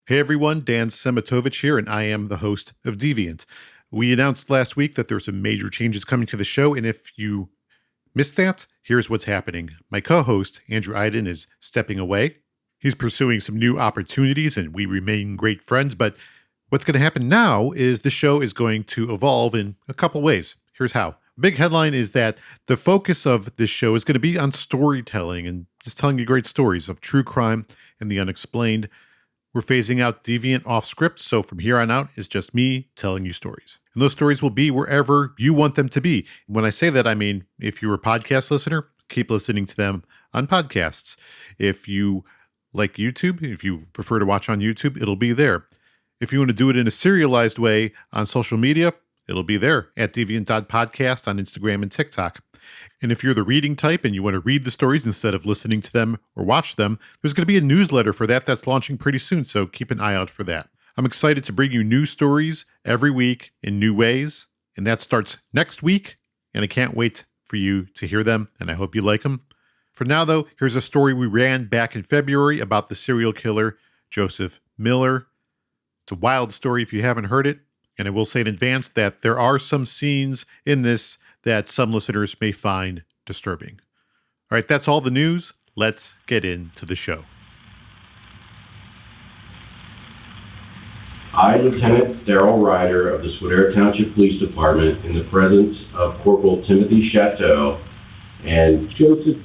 Hey everyone, Dan Szematowicz here, and I am the host of Deviant. We announced last week that there's some major changes coming to the show, and if you missed that, here's what's happening. My co-host, Andrew Iden, is stepping away. He's pursuing some new opportunities, and we remain great friends, but what's going to happen now is the show is going to evolve in a couple ways. Here's how. Big headline is that the focus of this show is going to be on storytelling and just telling you great stories of true crime and the unexplained. We're phasing out Deviant off script, so from here on out, it's just me telling you stories. And those stories will be wherever you want them to be. When I say that, I mean, if you're a podcast listener, keep listening to them on podcasts. If you like YouTube, if you prefer to watch on YouTube, it'll be there. If you want to do it in a serialized way on social media, it'll be there at deviant.podcast on Instagram and TikTok. And if you're the reading type and you want to read the stories instead of listening to them or watch them, there's going to be a newsletter for that's launching pretty soon, so keep an eye out for that. I'm excited to bring you new stories every week in new ways, and that starts next week, and I can't wait for you to hear them, and I hope you like them. For now, though, here's a story we ran back in February about the serial killer Joseph Miller. It's a wild story if you haven't heard it, and I will say in advance that there are some scenes in this that some listeners may find disturbing. All right, that's all the news. Let's get into the show. I, Lieutenant Darrell Ryder of the Swadera Township Police Department, in the presence of Corporal Timothy Chateau and Joseph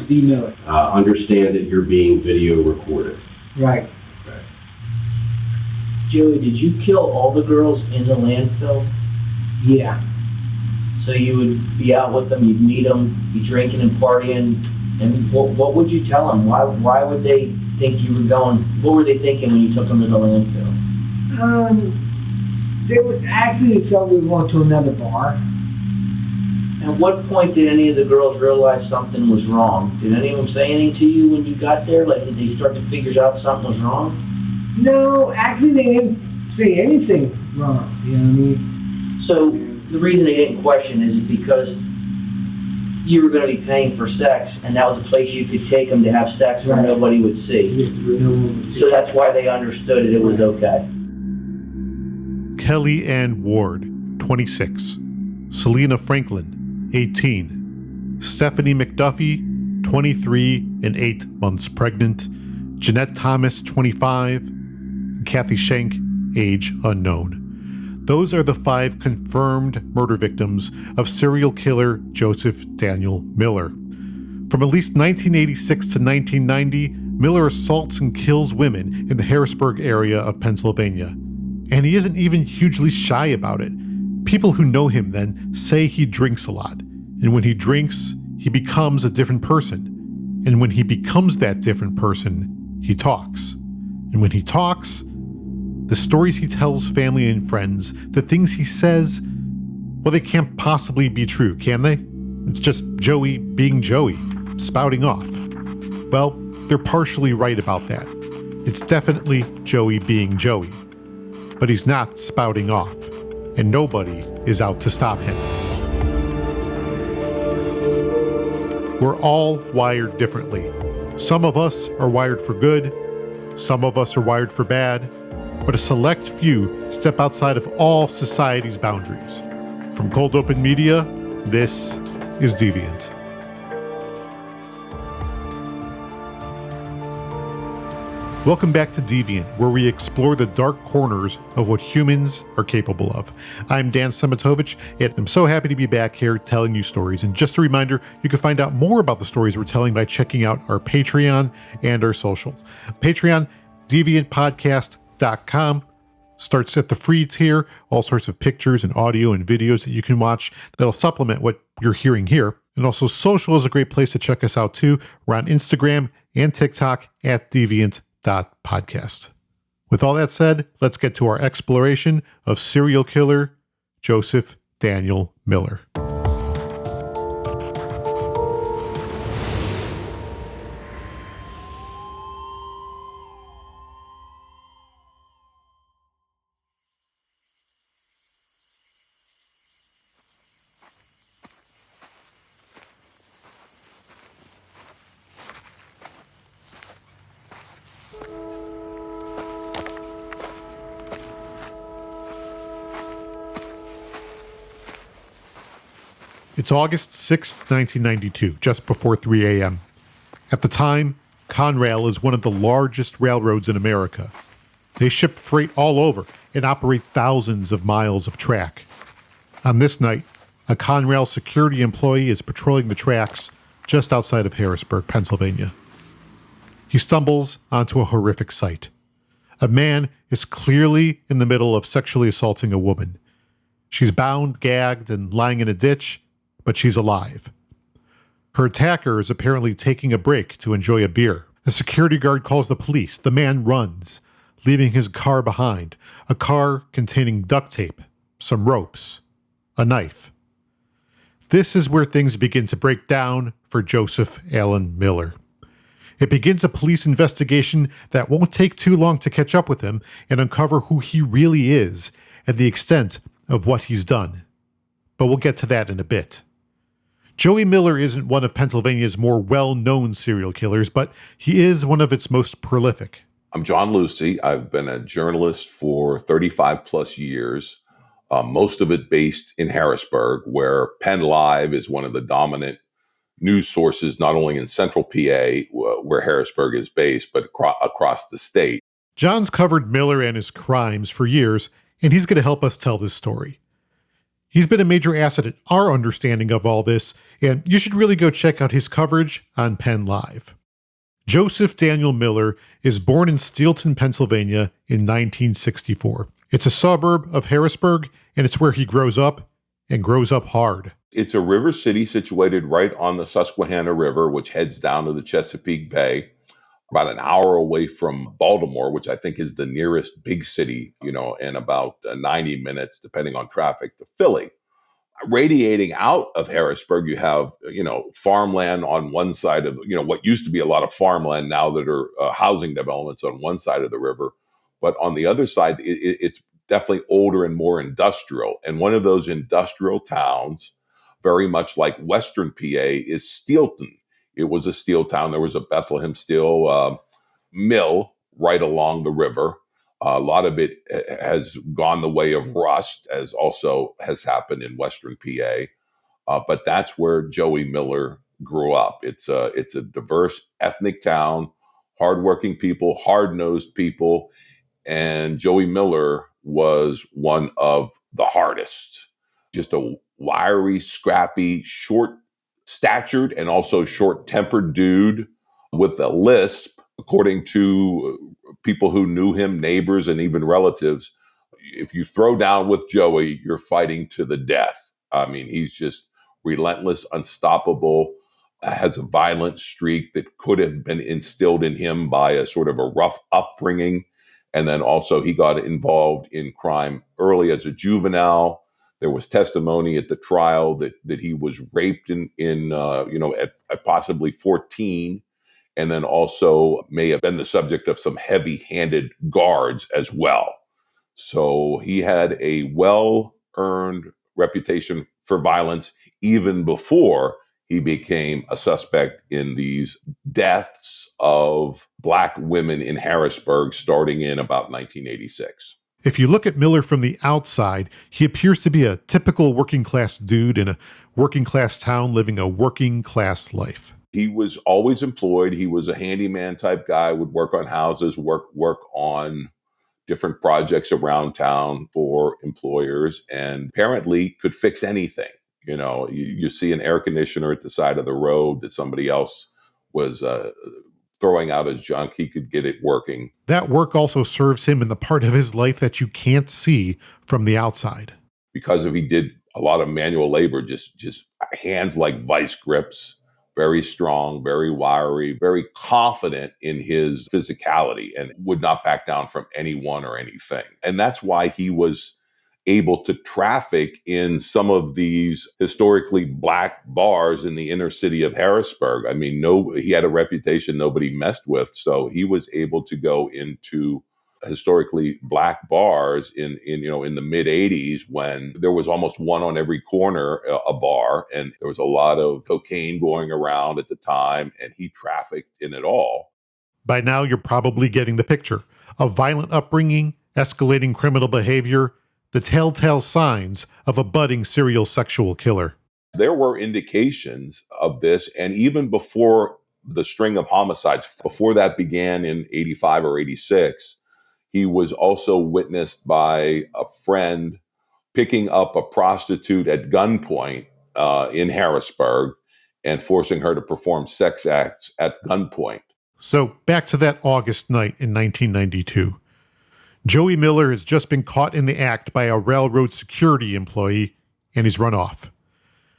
D. Miller. Understand that you're being video recorded. Right. Joey, did you kill all the girls in the landfill? Yeah. So you would be out with them, you'd meet them, be drinking and partying, and what would you tell them? Why would they think you were going? What were they thinking when you took them to the landfill? They was actually thought we went to another bar. At what point did any of the girls realize something was wrong? Did any of them say anything to you when you got there? Like, did they start to figure out something was wrong? No, actually they didn't say anything wrong. You know what I mean? So the reason they didn't question is because you were going to be paying for sex, and that was a place you could take them to have sex where nobody would see. So that's why they understood it was okay. Kelly Ann Ward, 26. Selena Franklin, 18. Stephanie McDuffie, 23 and 8 months pregnant. Jeanette Thomas, 25. And Kathy Schenk, age unknown. Those are the 5 confirmed murder victims of serial killer Joseph Daniel Miller. From at least 1986 to 1990, Miller assaults and kills women in the Harrisburg area of Pennsylvania. And he isn't even hugely shy about it. People who know him then say he drinks a lot. And when he drinks, he becomes a different person. And when he becomes that different person, he talks. And when he talks, the stories he tells family and friends, the things he says, well, they can't possibly be true, can they? It's just Joey being Joey, spouting off. Well, they're partially right about that. It's definitely Joey being Joey. But he's not spouting off, and nobody is out to stop him. We're all wired differently. Some of us are wired for good, some of us are wired for bad, but a select few step outside of all society's boundaries. From Cold Open Media, this is Deviant. Welcome back to Deviant, where we explore the dark corners of what humans are capable of. I'm Dan Szematowicz, and I'm so happy to be back here telling you stories. And just a reminder, you can find out more about the stories we're telling by checking out our Patreon and our socials. Patreon, deviantpodcast.com. Starts at the free tier, all sorts of pictures and audio and videos that you can watch that'll supplement what you're hearing here. And also social is a great place to check us out too. We're on Instagram and TikTok at deviant.podcast. With all that said, let's get to our exploration of serial killer Joseph Daniel Miller. It's August 6th, 1992, just before 3 a.m. At the time, Conrail is one of the largest railroads in America. They ship freight all over and operate thousands of miles of track. On this night, a Conrail security employee is patrolling the tracks just outside of Harrisburg, Pennsylvania. He stumbles onto a horrific sight. A man is clearly in the middle of sexually assaulting a woman. She's bound, gagged, and lying in a ditch, but she's alive. Her attacker is apparently taking a break to enjoy a beer. The security guard calls the police. The man runs, leaving his car behind, a car containing duct tape, some ropes, a knife. This is where things begin to break down for Joseph Allen Miller. It begins a police investigation that won't take too long to catch up with him and uncover who he really is and the extent of what he's done. But we'll get to that in a bit. Joey Miller isn't one of Pennsylvania's more well-known serial killers, but he is one of its most prolific. I'm John Lucy. I've been a journalist for 35 plus years, most of it based in Harrisburg, where Penn Live is one of the dominant news sources, not only in central PA, where Harrisburg is based, but across the state. John's covered Miller and his crimes for years, and he's going to help us tell this story. He's been a major asset in our understanding of all this, and you should really go check out his coverage on Penn Live. Joseph Daniel Miller is born in Steelton, Pennsylvania in 1964. It's a suburb of Harrisburg, and it's where he grows up, and grows up hard. It's a river city situated right on the Susquehanna River, which heads down to the Chesapeake Bay, about an hour away from Baltimore, which I think is the nearest big city, and about 90 minutes, depending on traffic, to Philly. Radiating out of Harrisburg, you have, farmland on one side of, what used to be a lot of farmland now that are housing developments on one side of the river. But on the other side, it's definitely older and more industrial. And one of those industrial towns, very much like Western PA, is Steelton. It was a steel town. There was a Bethlehem steel mill right along the river. A lot of it has gone the way of rust, as also has happened in Western PA. But that's where Joey Miller grew up. It's a diverse ethnic town, hardworking people, hard-nosed people. And Joey Miller was one of the hardest. Just a wiry, scrappy, short-statured, and also short-tempered dude with a lisp, according to people who knew him, neighbors, and even relatives. If you throw down with Joey, you're fighting to the death. I mean, he's just relentless, unstoppable, has a violent streak that could have been instilled in him by a sort of a rough upbringing. And then also he got involved in crime early as a juvenile. There was testimony at the trial that he was raped at possibly 14. And then also may have been the subject of some heavy-handed guards as well. So he had a well-earned reputation for violence even before he became a suspect in these deaths of Black women in Harrisburg starting in about 1986. If you look at Miller from the outside, he appears to be a typical working-class dude in a working-class town living a working-class life. He was always employed. He was a handyman type guy, would work on houses, work on different projects around town for employers, and apparently could fix anything. You see an air conditioner at the side of the road that somebody else was throwing out as junk. He could get it working. That work also serves him in the part of his life that you can't see from the outside. Because he did a lot of manual labor, just hands like vice grips, very strong, very wiry, very confident in his physicality, and would not back down from anyone or anything. And that's why he was able to traffic in some of these historically Black bars in the inner city of Harrisburg. I mean, he had a reputation nobody messed with, so he was able to go into historically Black bars in the mid 80s when there was almost one on every corner, a bar, and there was a lot of cocaine going around at the time, and he trafficked in it all. By now, you're probably getting the picture. A violent upbringing, escalating criminal behavior, the telltale signs of a budding serial sexual killer. There were indications of this, and even before the string of homicides, before that began in 85 or 86, he was also witnessed by a friend picking up a prostitute at gunpoint in Harrisburg and forcing her to perform sex acts at gunpoint. So back to that August night in 1992. Joey Miller has just been caught in the act by a railroad security employee, and he's run off.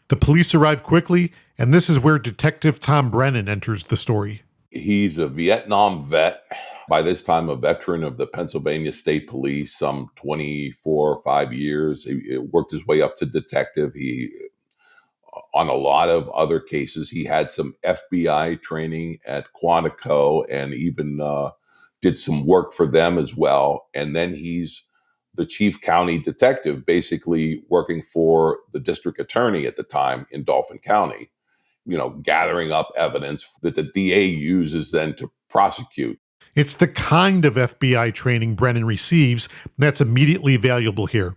The police arrive quickly, and this is where Detective Tom Brennan enters the story. He's a Vietnam vet, by this time a veteran of the Pennsylvania State Police, some 24 or 5 years. He worked his way up to detective. On a lot of other cases, he had some FBI training at Quantico and even did some work for them as well. And then he's the chief county detective, basically working for the district attorney at the time in Dauphin County, gathering up evidence that the DA uses then to prosecute. It's the kind of FBI training Brennan receives that's immediately valuable here.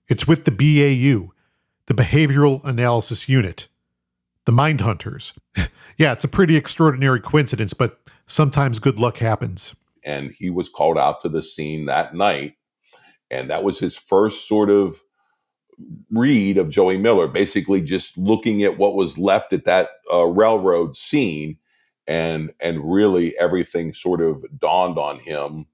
It's with the BAU, the Behavioral Analysis Unit, the Mind Hunters. Yeah, it's a pretty extraordinary coincidence, but sometimes good luck happens. And he was called out to the scene that night, and that was his first sort of read of Joey Miller, basically just looking at what was left at that railroad scene, and really everything sort of dawned on him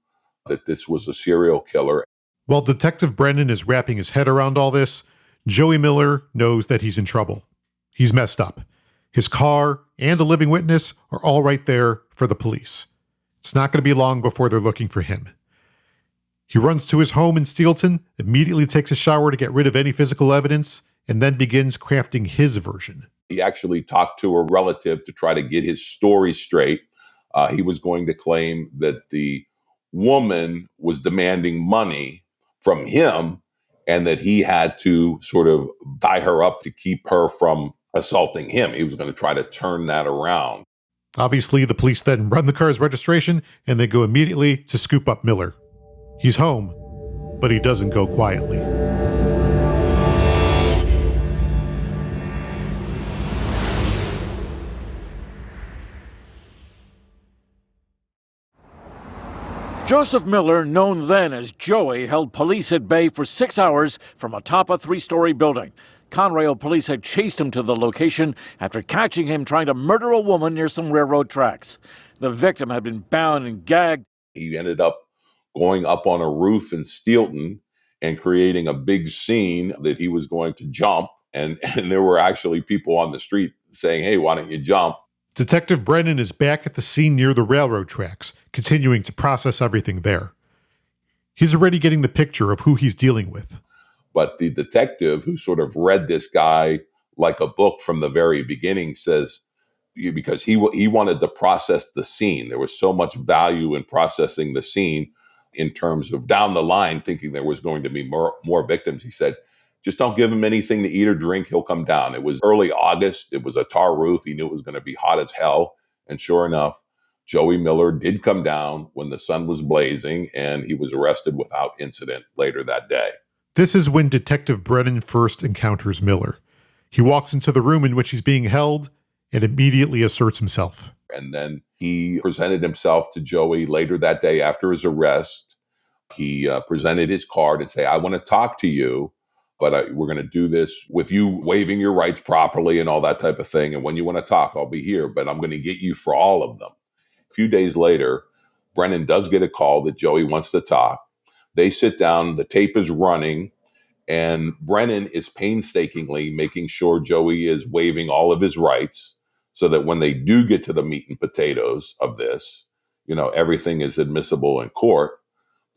that this was a serial killer. While Detective Brennan is wrapping his head around all this, Joey Miller knows that he's in trouble. He's messed up. His car and a living witness are all right there for the police. It's not going to be long before they're looking for him. He runs to his home in Steelton, immediately takes a shower to get rid of any physical evidence, and then begins crafting his version. He actually talked to a relative to try to get his story straight. He was going to claim that the woman was demanding money from him and that he had to sort of tie her up to keep her from assaulting him. He was going to try to turn that around. Obviously, the police then run the car's registration, and they go immediately to scoop up Miller. He's home, but he doesn't go quietly. Joseph Miller, known then as Joey, held police at bay for 6 hours from atop a 3-story building. Conrail police had chased him to the location after catching him trying to murder a woman near some railroad tracks. The victim had been bound and gagged. He ended up going up on a roof in Steelton and creating a big scene that he was going to jump. And there were actually people on the street saying, "Hey, why don't you jump?" Detective Brennan is back at the scene near the railroad tracks, continuing to process everything there. He's already getting the picture of who he's dealing with. But the detective who sort of read this guy like a book from the very beginning says, because he wanted to process the scene. There was so much value in processing the scene in terms of down the line, thinking there was going to be more victims. He said, just don't give him anything to eat or drink. He'll come down. It was early August. It was a tar roof. He knew it was going to be hot as hell. And sure enough, Joey Miller did come down when the sun was blazing, and he was arrested without incident later that day. This is when Detective Brennan first encounters Miller. He walks into the room in which he's being held and immediately asserts himself. And then he presented himself to Joey later that day after his arrest. He presented his card and said, "I want to talk to you, but we're going to do this with you waiving your rights properly and all that type of thing. And when you want to talk, I'll be here, but I'm going to get you for all of them." A few days later, Brennan does get a call that Joey wants to talk. They sit down, the tape is running, and Brennan is painstakingly making sure Joey is waiving all of his rights so that when they do get to the meat and potatoes of this, everything is admissible in court.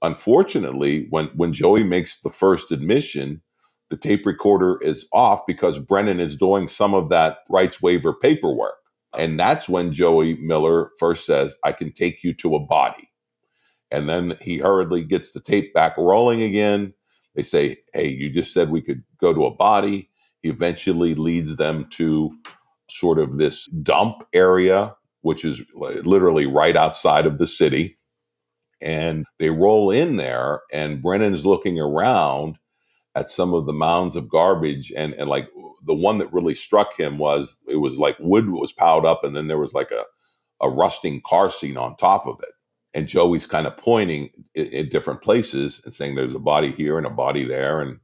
Unfortunately, when Joey makes the first admission, the tape recorder is off because Brennan is doing some of that rights waiver paperwork. And that's when Joey Miller first says, "I can take you to a body." And then he hurriedly gets the tape back rolling again. They say, "Hey, you just said we could go to a body." He eventually leads them to sort of this dump area, which is literally right outside of the city. And they roll in there, and Brennan's looking around, at some of the mounds of garbage, and like the one that really struck him was it was like wood was piled up, and then there was like a rusting car seat on top of it. And Joey's kind of pointing at different places and saying there's a body here and a body there.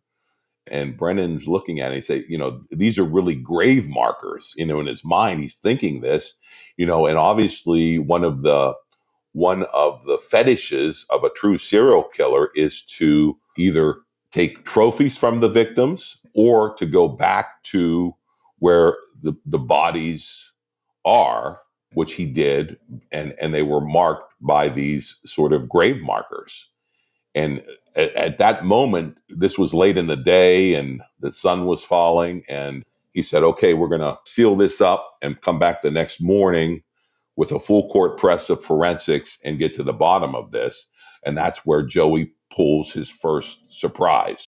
And Brennan's looking at it and say, these are really grave markers. In his mind, he's thinking this, and obviously one of the fetishes of a true serial killer is to either take trophies from the victims or to go back to where the bodies are, which he did, and they were marked by these sort of grave markers. And at that moment, this was late in the day and the sun was falling, and he said, okay, we're going to seal this up and come back the next morning with a full court press of forensics and get to the bottom of this. And that's where Joey pulls his first surprise.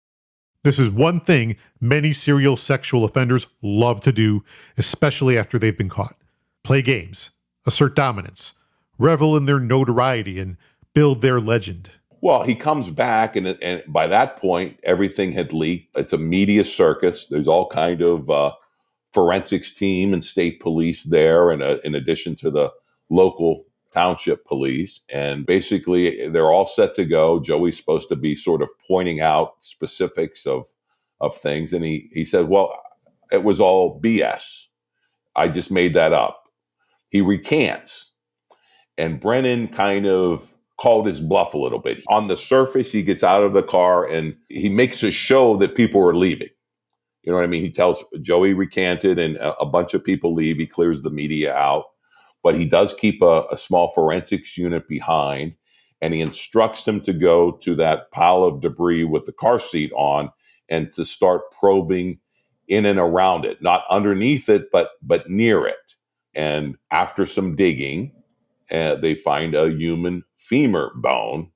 This is one thing many serial sexual offenders love to do, especially after they've been caught. Play games, assert dominance, revel in their notoriety, and build their legend. Well, he comes back, and by that point, everything had leaked. It's a media circus. There's all kind of forensics team and state police there, and in addition to the local township police. And basically, they're all set to go. Joey's supposed to be sort of pointing out specifics of things. And he said, well, it was all BS. I just made that up. He recants. And Brennan kind of called his bluff a little bit. On the surface, he gets out of the car and he makes a show that people are leaving. You know what I mean? He tells Joey recanted and a bunch of people leave. He clears the media out, but he does keep a small forensics unit behind, and he instructs them to go to that pile of debris with the car seat on and to start probing in and around it, not underneath it, but near it. And after some digging, they find a human femur bone,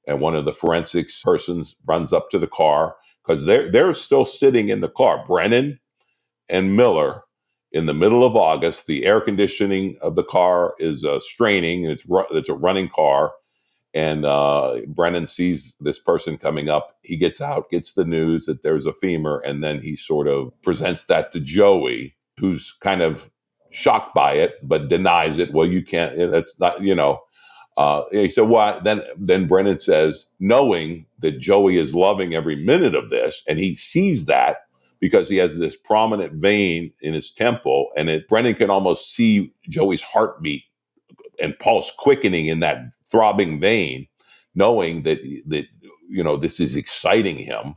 and one of the forensics persons runs up to the car because they're still sitting in the car. Brennan and Miller, in the middle of August, the air conditioning of the car is straining. It's a running car, and Brennan sees this person coming up. He gets out, gets the news that there's a femur, and then he sort of presents that to Joey, who's kind of shocked by it, but denies it. Well, you can't, that's not, he said, well, then Brennan says, knowing that Joey is loving every minute of this, and he sees that because he has this prominent vein in his temple, and Brennan can almost see Joey's heartbeat and pulse quickening in that throbbing vein, knowing that this is exciting him.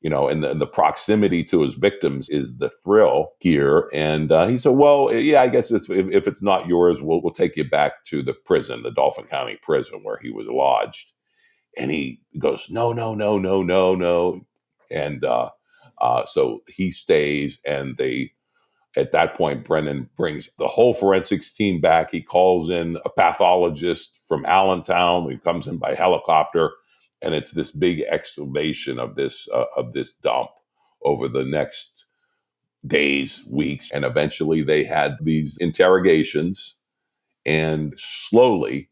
And the proximity to his victims is the thrill here. And he said, well, yeah, I guess if it's not yours, we'll take you back to the prison, the Dauphin County prison where he was lodged. And he goes, no. And so he stays, and at that point, Brennan brings the whole forensics team back. He calls in a pathologist from Allentown. He comes in by helicopter. And it's this big excavation of this dump over the next days, weeks. And eventually they had these interrogations, and slowly,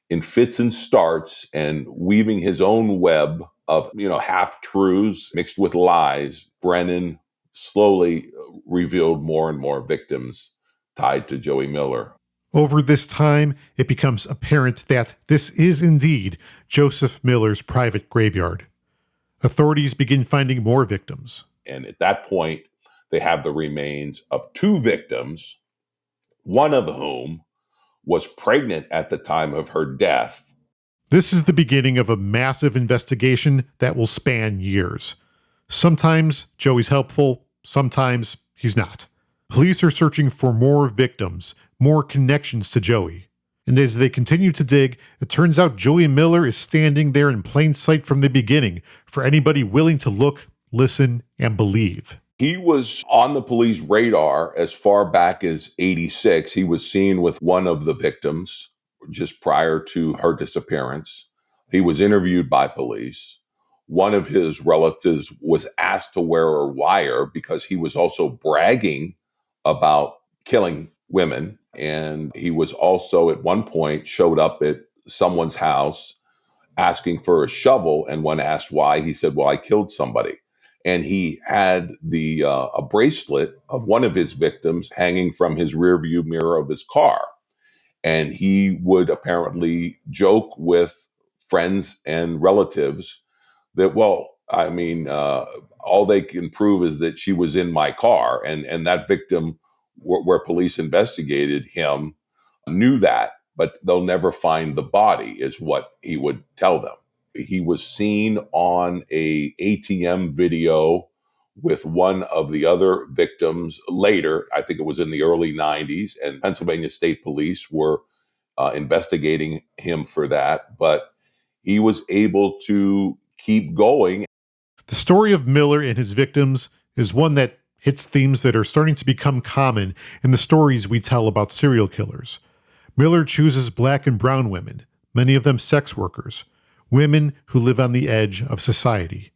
in fits and starts, and weaving his own web of, half-truths mixed with lies, Brennan slowly revealed more and more victims tied to Joey Miller. Over this time, it becomes apparent that this is indeed Joseph Miller's private graveyard. Authorities begin finding more victims. And at that point, they have the remains of 2 victims, one of whom was pregnant at the time of her death. This is the beginning of a massive investigation that will span years. Sometimes Joey's helpful, sometimes he's not. Police are searching for more victims, more connections to Joey. And as they continue to dig, it turns out Joey Miller is standing there in plain sight from the beginning for anybody willing to look, listen, and believe. He was on the police radar as far back as '86. He was seen with one of the victims just prior to her disappearance. He was interviewed by police. One of his relatives was asked to wear a wire because he was also bragging about killing women. And he was also at one point showed up at someone's house asking for a shovel. And when asked why, he said, well, I killed somebody. and he had a bracelet of one of his victims hanging from his rearview mirror of his car. And he would apparently joke with friends and relatives that, well, I mean, all they can prove is that she was in my car. And that victim, where police investigated him, knew that, but they'll never find the body, is what he would tell them. He was seen on a ATM video with one of the other victims later. I think it was in the early 90s, and Pennsylvania State Police were investigating him for that, but he was able to keep going. The story of Miller and his victims is one that hits themes that are starting to become common in the stories we tell about serial killers. Miller chooses black and brown women, many of them sex workers, women who live on the edge of society.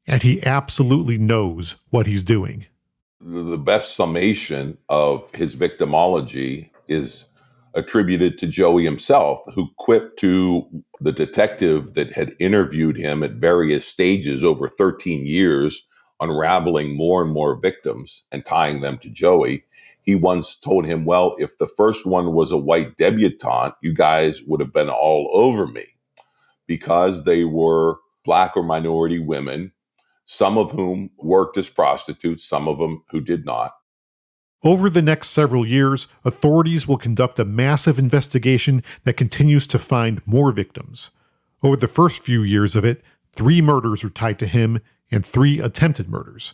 And he absolutely knows what he's doing. The best summation of his victimology is attributed to Joey himself, who quipped to the detective that had interviewed him at various stages over 13 years, unraveling more and more victims and tying them to Joey. He once told him, well, if the first one was a white debutante, you guys would have been all over me, because they were black or minority women, some of whom worked as prostitutes, some of them who did not. Over the next several years, authorities will conduct a massive investigation that continues to find more victims. Over the first few years of it, 3 murders are tied to him and 3 attempted murders.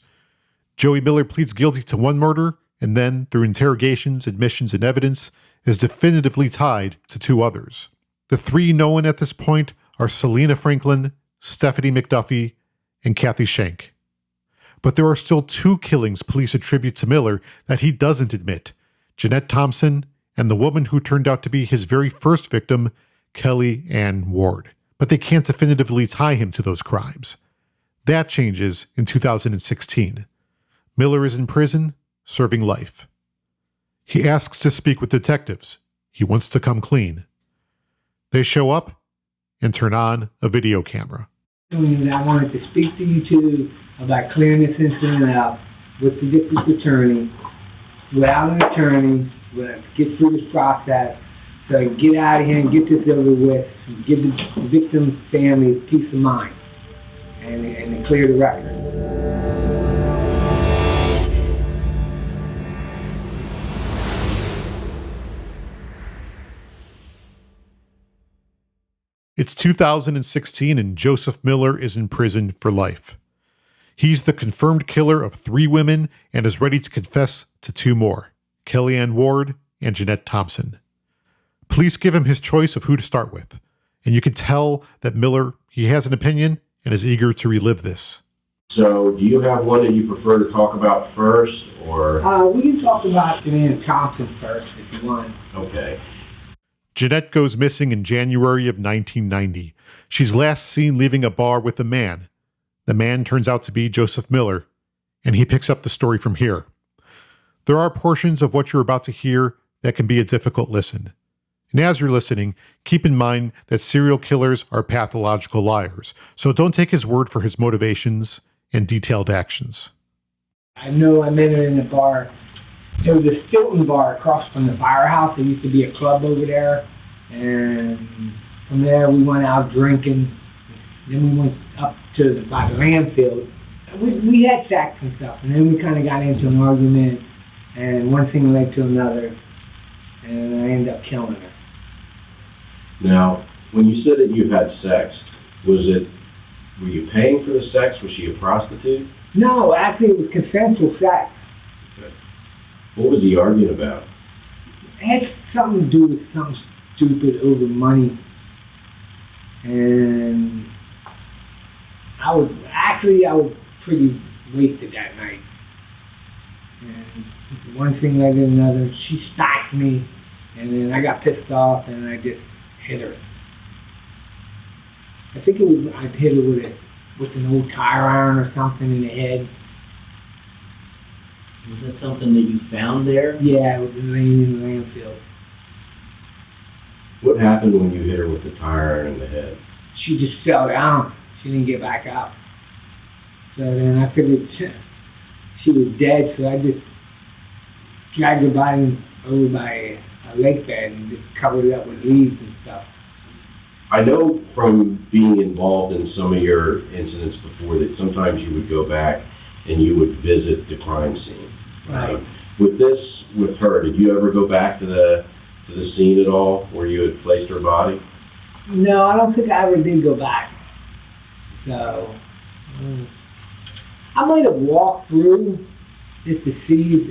Joey Miller pleads guilty to 1 murder, and then, through interrogations, admissions, and evidence, is definitively tied to 2 others. The 3 known at this point are Selena Franklin, Stephanie McDuffie, and Kathy Schenck. But there are still 2 killings police attribute to Miller that he doesn't admit: Jeanette Thompson and the woman who turned out to be his very first victim, Kelly Ann Ward. But they can't definitively tie him to those crimes. That changes in 2016. Miller is in prison, serving life. He asks to speak with detectives. He wants to come clean. They show up and turn on a video camera. I wanted to speak to you two about clearing this incident up with the district attorney, without an attorney, get through this process, so I can get out of here and get this over with, and give the victim's family peace of mind, and clear the record. It's 2016 and Joseph Miller is in prison for life. He's the confirmed killer of 3 women and is ready to confess to 2 more, Kelly Ann Ward and Jeanette Thompson. Police give him his choice of who to start with, and you can tell that Miller, he has an opinion and is eager to relive this. So, do you have one that you prefer to talk about first, or? We can talk about Jeanette Thompson first if you want. Okay. Jeanette goes missing in January of 1990. She's last seen leaving a bar with a man. The man turns out to be Joseph Miller, and he picks up the story from here. There are portions of what you're about to hear that can be a difficult listen. And as you're listening, keep in mind that serial killers are pathological liars, so don't take his word for his motivations and detailed actions. I know I met her in the bar. There was a Stilton bar across from the firehouse. There used to be a club over there. And from there, we went out drinking. Then we went up to by the landfill. We had sex and stuff. And then we kind of got into an argument. And one thing led to another. And I ended up killing her. Now, when you said that you had sex, were you paying for the sex? Was she a prostitute? No, actually it was consensual sex. What was he arguing about? It had something to do with something stupid over money. And I was pretty wasted that night. And one thing led to another. She stalked me, and then I got pissed off, and I just hit her. I think I hit her with an old tire iron or something in the head. Was that something that you found there? Yeah, it was laying in the landfill. What happened when you hit her with the tire iron in the head? She just fell down. She didn't get back up. So then I figured she was dead, so I just dragged her body over by a lake bed and just covered it up with leaves and stuff. I know from being involved in some of your incidents before that sometimes you would go back and you would visit the crime scene. Right. With her, did you ever go back to the scene at all where you had placed her body? No, I don't think I ever did go back. So, I might have walked through just to see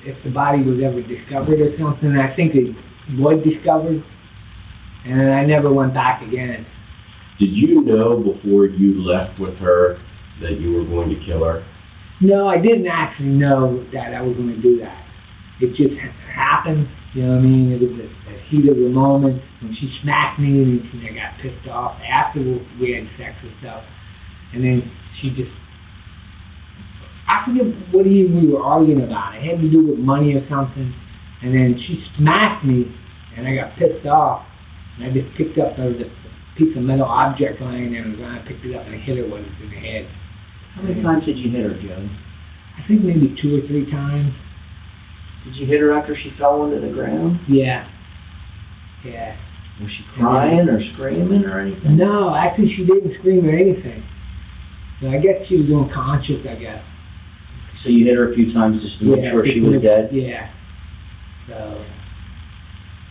if the body was ever discovered or something. I think it was discovered, and I never went back again. Did you know before you left with her that you were going to kill her? No, I didn't actually know that I was going to do that. It just happened, you know what I mean? It was the heat of the moment when she smacked me and I got pissed off after we had sex and stuff. And then she just, I forget what even we were arguing about. It had to do with money or something. And then she smacked me and I got pissed off. And I just picked up, there was a piece of metal object lying there and I picked it up and I hit her with it in the head. How many times did you hit her, Joe? I think maybe 2 or 3 times. Did you hit her after she fell into the ground? Yeah. Yeah. Was she crying or screaming or anything? No, actually she didn't scream or anything. So I guess she was unconscious, I guess. So you hit her a few times just to make sure she was dead? Yeah. So,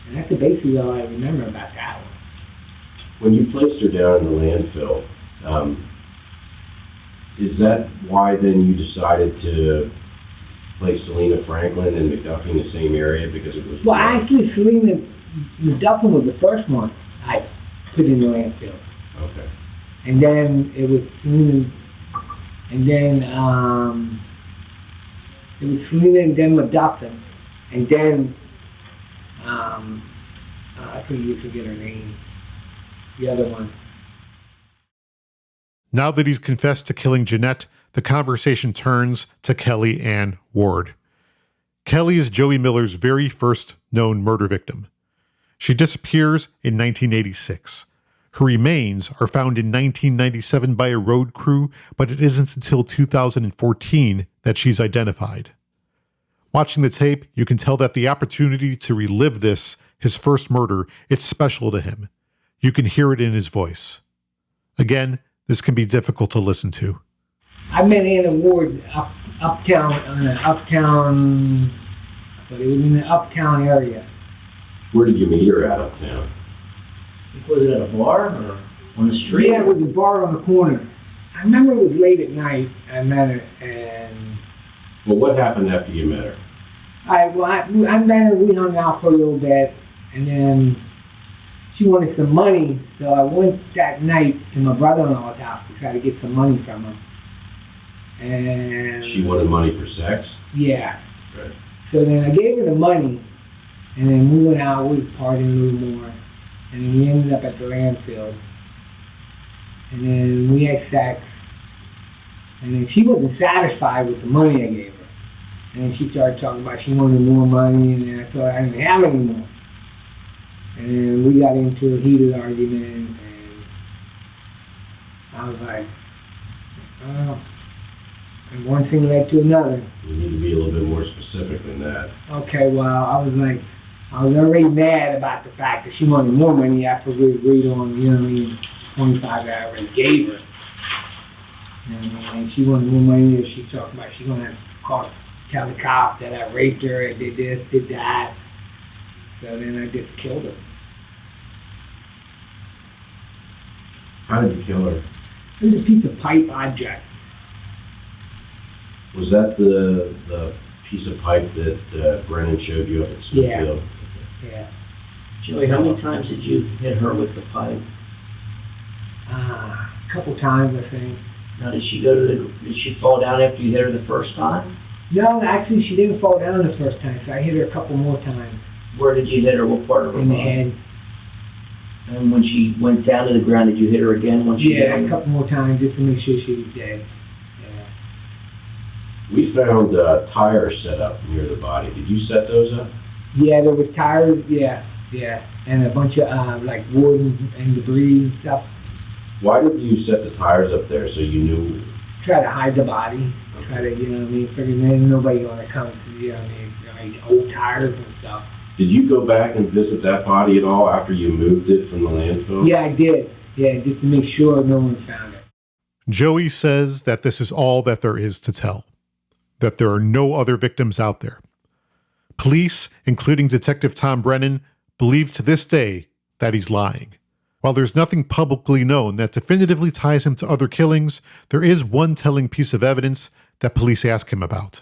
and that's basically all I remember about that one. When you placed her down in the landfill, is that why then you decided to place Selena Franklin and McDuffie in the same area because it was... Well, actually, Selena McDuffie was the first one I put in the landfill. Okay. And then it was Selena, and then it was Selena and then McDuffie, and then I couldn't forget her name. The other one. Now that he's confessed to killing Jeanette, the conversation turns to Kelly Ann Ward. Kelly is Joey Miller's very first known murder victim. She disappears in 1986. Her remains are found in 1997 by a road crew, but it isn't until 2014 that she's identified. Watching the tape, you can tell that the opportunity to relive this, his first murder, it's special to him. You can hear it in his voice. Again, this can be difficult to listen to. I met Anna Ward uptown, but it was in the uptown area. Where did you meet her at uptown? Was it at a bar or on the street? Yeah, it was a bar on the corner. I remember it was late at night. I met her, and... Well, what happened after you met her? I met her, we hung out for a little bit, and then she wanted some money, so I went that night to my brother-in-law's house to try to get some money from her. And... She wanted money for sex? Yeah. Right. So then I gave her the money, and then we went out, we partied a little more, and then we ended up at the landfill. And then we had sex, and then she wasn't satisfied with the money I gave her. And then she started talking about she wanted more money, and then I thought I didn't have any more. And then we got into a heated argument, and I was like, oh. And one thing led to another. You need to be a little bit more specific than that. Okay, well, I was already mad about the fact that she wanted more money after we agreed on, you know what I mean, 25 that I already gave her. And she wanted more money, and she talked about she's going to tell the cops that I raped her, and did this, did that. So then I just killed her. How did you kill her? It was a piece of pipe object. Was that the piece of pipe that Brennan showed you up at Smithfield? Yeah. Joey, how many times did you hit her with the pipe? A couple times, I think. Now, did she fall down after you hit her the first time? No, actually, she didn't fall down the first time, so I hit her a couple more times. Where did you hit her? What part of her in the body? head. And when she went down to the ground, did you hit her again? Yeah, a couple more times just to make sure she was dead. Yeah. We found tires set up near the body. Did you set those up? Yeah, there was tires, yeah, and a bunch of like wood and debris and stuff. Why did you set the tires up there so you knew try to hide the body, try to, you know what I mean, figure then nobody gonna come to, you know what I mean, like old tires and stuff. Did you go back and visit that body at all after you moved it from the landfill? Yeah, I did. Yeah, just to make sure no one found it. Joey says that this is all that there is to tell, that there are no other victims out there. Police, including Detective Tom Brennan, believe to this day that he's lying. While there's nothing publicly known that definitively ties him to other killings, there is one telling piece of evidence that police ask him about.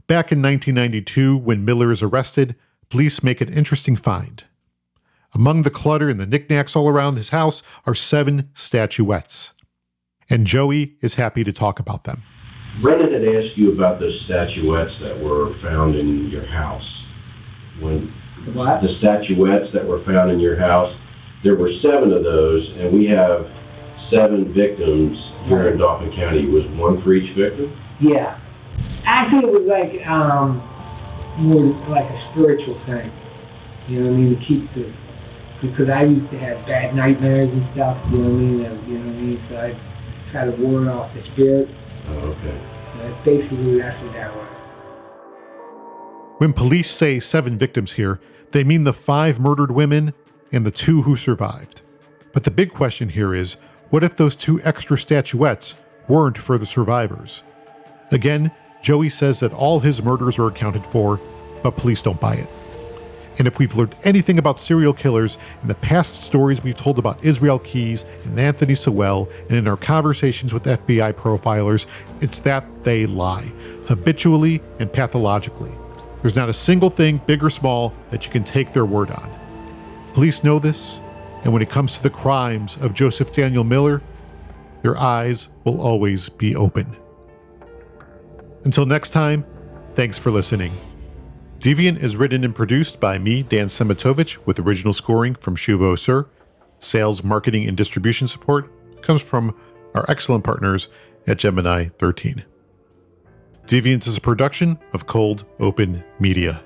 Back in 1992, when Miller is arrested, police make an interesting find. Among the clutter and the knickknacks all around his house are 7 statuettes. And Joey is happy to talk about them. Brennan had asked you about those statuettes that were found in your house. When What? the statuettes that were found in your house, there were 7 of those, and we have 7 victims here in Dauphin County. Was one for each victim? Yeah. Actually, it was like, more like a spiritual thing. You know what I mean? To keep the, because I used to have bad nightmares and stuff, you know what I mean? You know what I mean? So I try to ward off the spirit. Oh, okay. That's basically, that's what that was. When police say 7 victims here, they mean the 5 murdered women and the 2 who survived. But the big question here is, what if those 2 extra statuettes weren't for the survivors? Again, Joey says that all his murders are accounted for, but police don't buy it. And if we've learned anything about serial killers in the past stories we've told about Israel Keyes and Anthony Sewell, and in our conversations with FBI profilers, it's that they lie, habitually and pathologically. There's not a single thing, big or small, that you can take their word on. Police know this, and when it comes to the crimes of Joseph Daniel Miller, their eyes will always be open. Until next time, thanks for listening. Deviant is written and produced by me, Dan Szematowicz, with original scoring from Shuvo Sir. Sales, marketing, and distribution support comes from our excellent partners at Gemini 13. Deviant is a production of Cold Open Media.